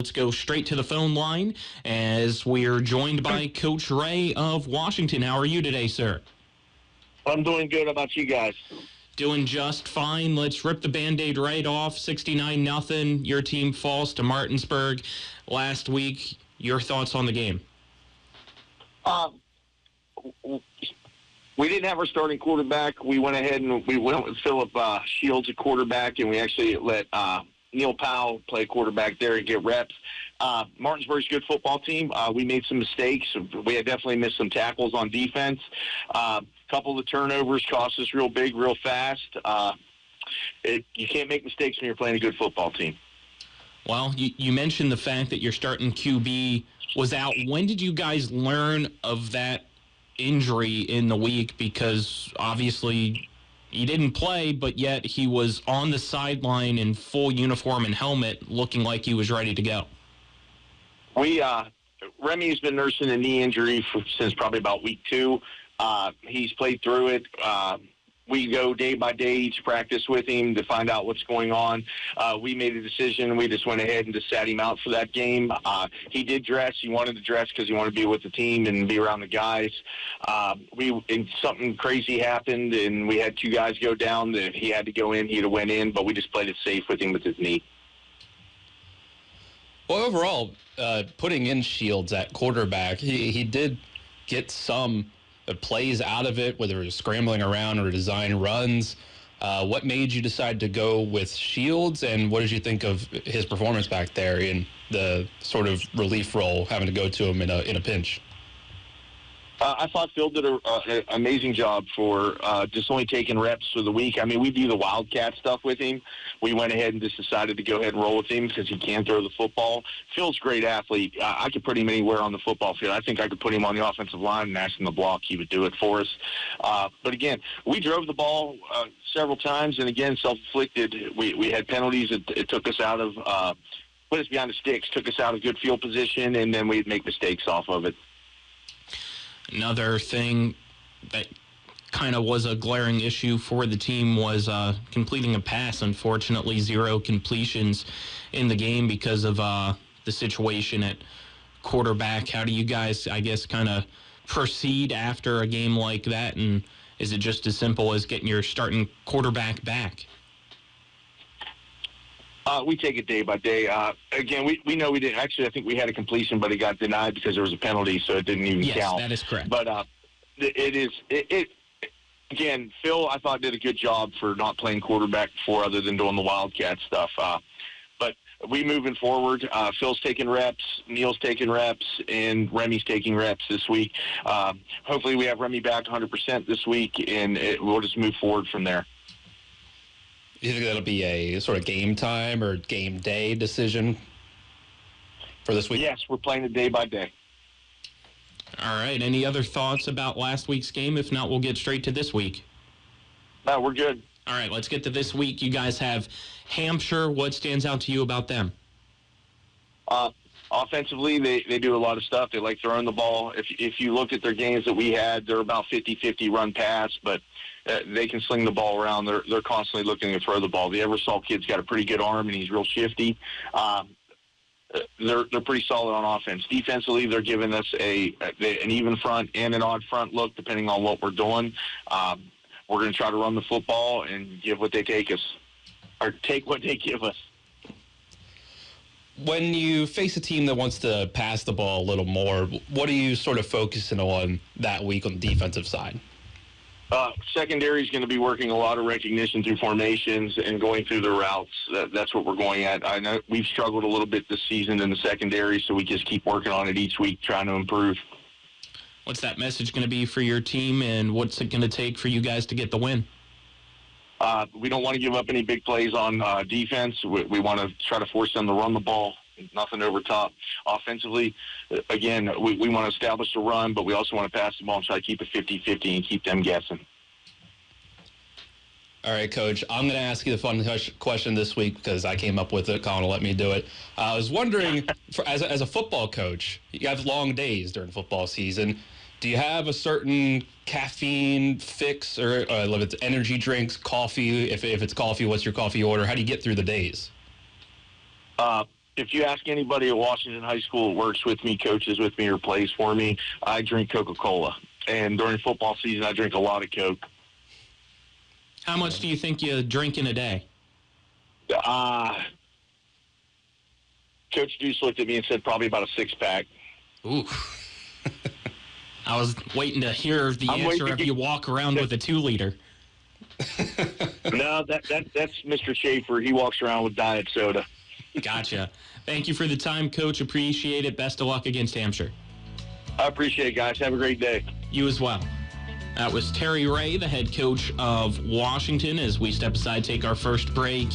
Let's go straight to the phone line as we're joined by Coach Ray of Washington. How are you today, sir? I'm doing good. How about you guys? Doing just fine. Let's rip the Band-Aid right off. 69-0. Your team falls to Martinsburg last week. Your thoughts on the game? We didn't have our starting quarterback. We went ahead and we went with Philip Shields at quarterback, and we actually let Neil Powell play quarterback there and get reps. Martinsburg's a good football team. We made some mistakes. We had definitely missed some tackles on defense. A couple of the turnovers cost us real big, real fast. You can't make mistakes when you're playing a good football team. Well, you mentioned the fact that your starting QB was out. When did you guys learn of that injury in the week? Because obviously he didn't play, but yet he was on the sideline in full uniform and helmet looking like he was ready to go. Remy's been nursing a knee injury since probably about week 2. He's played through it. We go day by day each practice with him to find out what's going on. We made a decision. We just went ahead and just sat him out for that game. He did dress. He wanted to dress because he wanted to be with the team and be around the guys. Something crazy happened, and we had 2 guys go down. He had to go in. He'd have went in, but we just played it safe with him with his knee. Well, overall, putting in Shields at quarterback, he did get some plays out of it, whether it was scrambling around or design runs. What made you decide to go with Shields, and what did you think of his performance back there in the sort of relief role, having to go to him in a pinch? I thought Phil did an amazing job for just only taking reps for the week. I mean, we do the Wildcat stuff with him. We went ahead and just decided to go ahead and roll with him because he can throw the football. Phil's a great athlete. I could put him anywhere on the football field. I think I could put him on the offensive line and ask him to block. He would do it for us. But, again, we drove the ball several times, and, again, self-inflicted. We had penalties. It took us out of put us behind the sticks, took us out of good field position, and then we'd make mistakes off of it. Another thing that kind of was a glaring issue for the team was completing a pass. Unfortunately, 0 completions in the game because of the situation at quarterback. How do you guys, I guess, kind of proceed after a game like that? And is it just as simple as getting your starting quarterback back? We take it day by day. Again, we know we didn't. Actually, I think we had a completion, but it got denied because there was a penalty, so it didn't even count. Yes, that is correct. But again, Phil, I thought, did a good job for not playing quarterback before other than doing the Wildcat stuff. But we moving forward. Phil's taking reps, Neil's taking reps, and Remy's taking reps this week. Hopefully we have Remy back 100% this week, and we'll just move forward from there. You think that'll be a sort of game time or game day decision for this week? Yes, we're playing it day by day. All right. Any other thoughts about last week's game? If not, we'll get straight to this week. No, we're good. All right, let's get to this week. You guys have Hampshire. What stands out to you about them? Offensively, they do a lot of stuff. They like throwing the ball. If you look at their games that we had, they're about 50-50 run pass, but they can sling the ball around. They're constantly looking to throw the ball. The Eversole kid's got a pretty good arm, and he's real shifty. They're pretty solid on offense. Defensively, they're giving us an even front and an odd front look, depending on what we're doing. We're going to try to run the football and give what they take us, or take what they give us. When you face a team that wants to pass the ball a little more, what are you sort of focusing on that week on the defensive side? Secondary is going to be working a lot of recognition through formations and going through the routes. That's what we're going at. I know we've struggled a little bit this season in the secondary, so we just keep working on it each week, trying to improve. What's that message going to be for your team, and what's it going to take for you guys to get the win? We don't want to give up any big plays on defense. We want to try to force them to run the ball, nothing over top. Offensively, again, we want to establish the run, but we also want to pass the ball and try to keep it 50-50 and keep them guessing. All right, Coach, I'm going to ask you the fun question this week because I came up with it. Colin will let me do it. I was wondering, as a football coach, you have long days during football season. Do you have a certain caffeine fix, or if it's energy drinks, coffee? If it's coffee, what's your coffee order? How do you get through the days? if you ask anybody at Washington High School that works with me, coaches with me, or plays for me, I drink Coca-Cola. And during football season, I drink a lot of Coke. How much do you think you drink in a day? Coach Deuce looked at me and said probably about a 6-pack. Ooh. I was waiting to hear the answer if you walk around with a 2-liter. No, that's Mr. Schaefer. He walks around with diet soda. Gotcha. Thank you for the time, Coach. Appreciate it. Best of luck against Hampshire. I appreciate it, guys. Have a great day. You as well. That was Terry Ray, the head coach of Washington. As we step aside, take our first break,